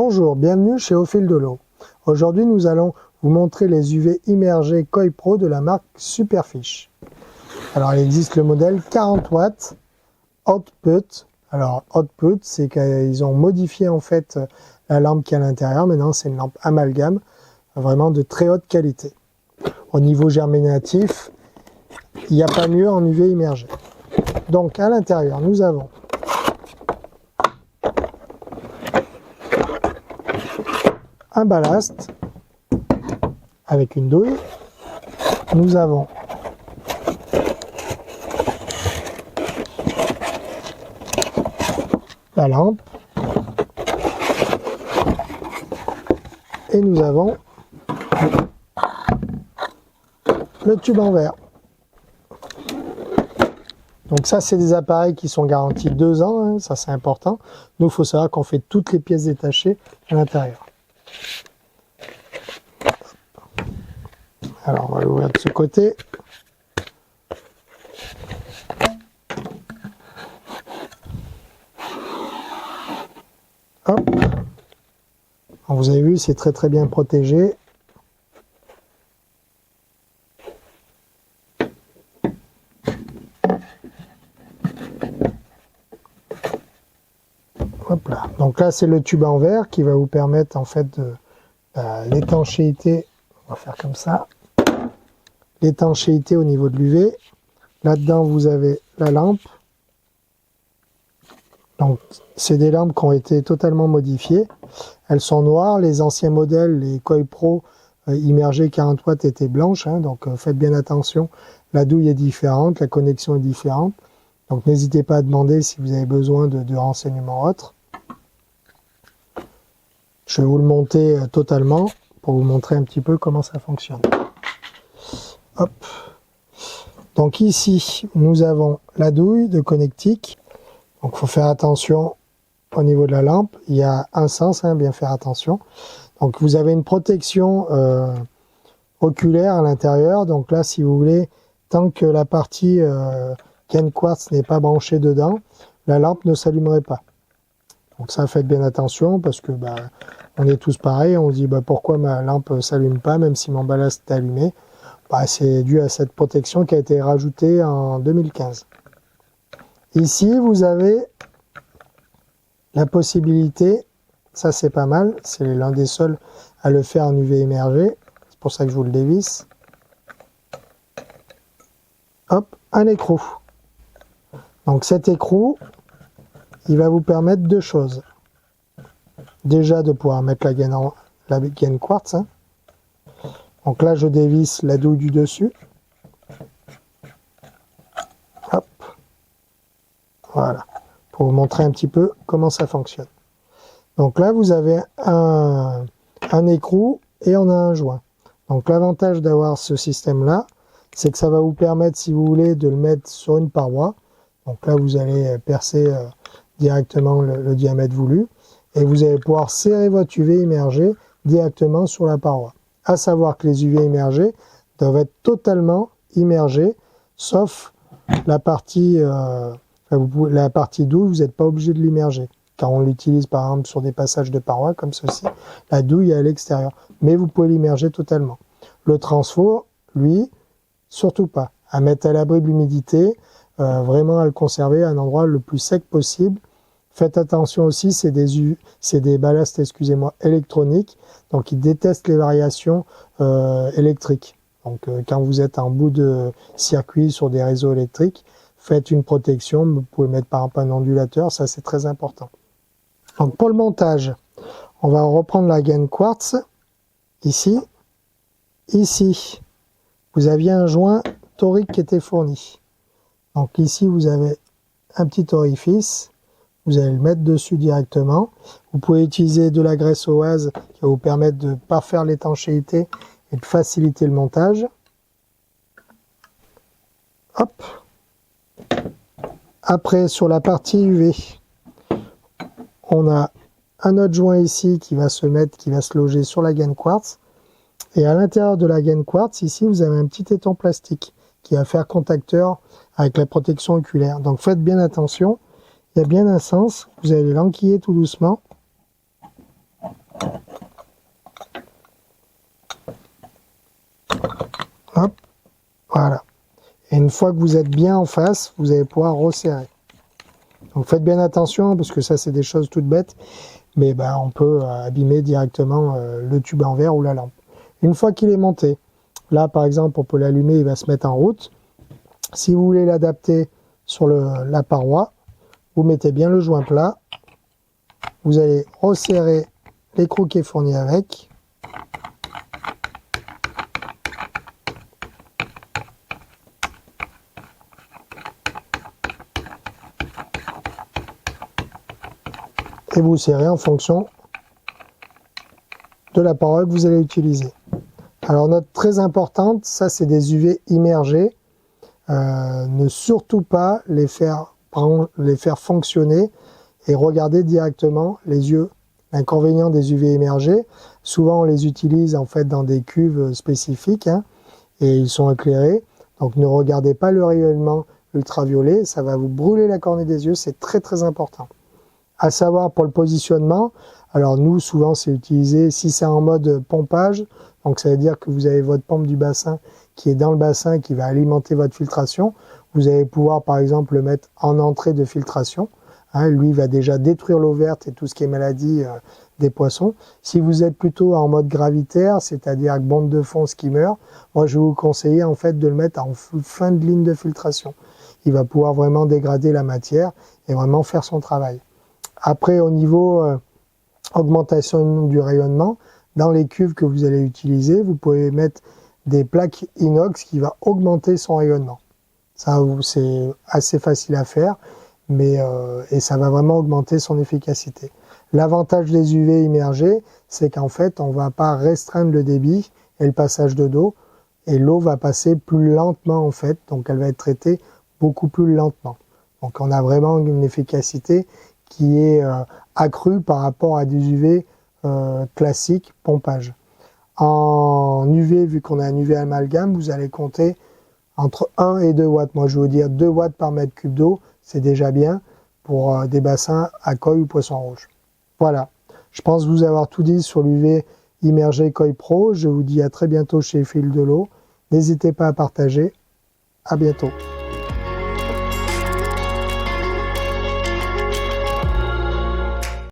Bonjour, bienvenue chez Au Fil de l'eau. Aujourd'hui, nous allons vous montrer les UV immergés Koi Pro de la marque Superfish. Alors, il existe le modèle 40 watts Output. Alors, Output, c'est qu'ils ont modifié en fait la lampe qui est à l'intérieur. Maintenant, c'est une lampe amalgame, vraiment de très haute qualité. Au niveau germinatif, il n'y a pas mieux en UV immergé. Donc, à l'intérieur, nous avons un ballast avec une douille. Nous avons la lampe et nous avons le tube en verre. Donc ça, c'est des appareils qui sont garantis 2 ans, hein, ça c'est important. Nous, il faut savoir qu'on fait toutes les pièces détachées à l'intérieur. Alors, on va l'ouvrir de ce côté. Hop. Alors, vous avez vu, c'est très bien protégé. Hop là. Donc là, c'est le tube en verre qui va vous permettre en fait de l'étanchéité. On va faire comme ça. L'étanchéité au niveau de l'UV. Là-dedans, vous avez la lampe. Donc, c'est des lampes qui ont été totalement modifiées. Elles sont noires. Les anciens modèles, les Koi Pro immergés 40 watts étaient blanches. Hein, donc, faites bien attention. La douille est différente, la connexion est différente. Donc, n'hésitez pas à demander si vous avez besoin de renseignements autres. Je vais vous le monter totalement pour vous montrer un petit peu comment ça fonctionne. Hop. Donc ici, nous avons la douille de connectique. Donc il faut faire attention au niveau de la lampe. Il y a un sens, hein, bien faire attention. Donc vous avez une protection oculaire à l'intérieur. Donc là, si vous voulez, tant que la partie GaN Quartz n'est pas branchée dedans, la lampe ne s'allumerait pas. Donc ça, faites bien attention parce que on est tous pareils. On se dit pourquoi ma lampe ne s'allume pas même si mon ballast est allumé. C'est dû à cette protection qui a été rajoutée en 2015. Ici, vous avez la possibilité, ça c'est pas mal, c'est l'un des seuls à le faire en UV immergé. C'est pour ça que je vous le dévisse. Hop, un écrou. Donc cet écrou, il va vous permettre 2 choses. Déjà de pouvoir mettre la gaine quartz. Hein. Donc là, je dévisse la douille du dessus. Hop. Voilà. Pour vous montrer un petit peu comment ça fonctionne. Donc là, vous avez un écrou et on a un joint. Donc l'avantage d'avoir ce système-là, c'est que ça va vous permettre, si vous voulez, de le mettre sur une paroi. Donc là, vous allez percer directement le diamètre voulu. Et vous allez pouvoir serrer votre UV immergé directement sur la paroi. À savoir que les UV immergés doivent être totalement immergés, sauf la partie douille, vous n'êtes pas obligé de l'immerger. Car on l'utilise par exemple sur des passages de paroi comme ceci. La douille est à l'extérieur. Mais vous pouvez l'immerger totalement. Le transfo, lui, surtout pas. À mettre à l'abri de l'humidité, vraiment à le conserver à un endroit le plus sec possible. Faites attention aussi, c'est des ballasts, excusez-moi, électroniques, donc ils détestent les variations électriques. Donc quand vous êtes en bout de circuit sur des réseaux électriques, faites une protection, vous pouvez mettre par exemple un ondulateur, ça c'est très important. Donc pour le montage, on va reprendre la gaine quartz, ici. Ici, vous aviez un joint torique qui était fourni. Donc ici, vous avez un petit orifice. Vous allez le mettre dessus directement. Vous pouvez utiliser de la graisse oase qui va vous permettre de parfaire l'étanchéité et de faciliter le montage. Hop. Après, sur la partie UV, on a un autre joint ici qui va se loger sur la gaine quartz. Et à l'intérieur de la gaine quartz, ici, vous avez un petit étang plastique qui va faire contacteur avec la protection oculaire. Donc faites bien attention. Il y a bien un sens, vous allez l'enquiller tout doucement. Hop, voilà. Et une fois que vous êtes bien en face, vous allez pouvoir resserrer. Donc faites bien attention, parce que ça c'est des choses toutes bêtes, mais ben, on peut abîmer directement le tube en verre ou la lampe. Une fois qu'il est monté, là par exemple on peut l'allumer, il va se mettre en route. Si vous voulez l'adapter sur la paroi, vous mettez bien le joint plat, vous allez resserrer l'écrou qui est fourni avec. Et vous serrez en fonction de la paroi que vous allez utiliser. Alors note très importante, ça c'est des UV immergés. Ne surtout pas les faire fonctionner et regarder directement les yeux. L'inconvénient des UV immergés, souvent on les utilise en fait dans des cuves spécifiques hein, et ils sont éclairés. Donc ne regardez pas le rayonnement ultraviolet, ça va vous brûler la cornée des yeux, c'est très très important. À savoir pour le positionnement, alors nous souvent c'est utilisé si c'est en mode pompage, donc ça veut dire que vous avez votre pompe du bassin qui est dans le bassin qui va alimenter votre filtration. Vous allez pouvoir par exemple le mettre en entrée de filtration. Hein, lui va déjà détruire l'eau verte et tout ce qui est maladie des poissons. Si vous êtes plutôt en mode gravitaire, c'est-à-dire avec bande de fond skimmer, moi je vais vous conseiller en fait de le mettre en fin de ligne de filtration. Il va pouvoir vraiment dégrader la matière et vraiment faire son travail. Après au niveau augmentation du rayonnement, dans les cuves que vous allez utiliser, vous pouvez mettre des plaques inox qui va augmenter son rayonnement. Ça, c'est assez facile à faire, mais et ça va vraiment augmenter son efficacité. L'avantage des UV immergés, c'est qu'en fait, on ne va pas restreindre le débit et le passage de d'eau, et l'eau va passer plus lentement en fait, donc elle va être traitée beaucoup plus lentement. Donc on a vraiment une efficacité qui est accrue par rapport à des UV classiques pompage. En UV, vu qu'on a un UV amalgame, vous allez compter entre 1 et 2 watts. Moi, je vais vous dire 2 watts par mètre cube d'eau, c'est déjà bien pour des bassins à koi ou poisson rouge. Voilà, je pense vous avoir tout dit sur l'UV immergé Koi Pro. Je vous dis à très bientôt chez Fil de l'eau. N'hésitez pas à partager. À bientôt.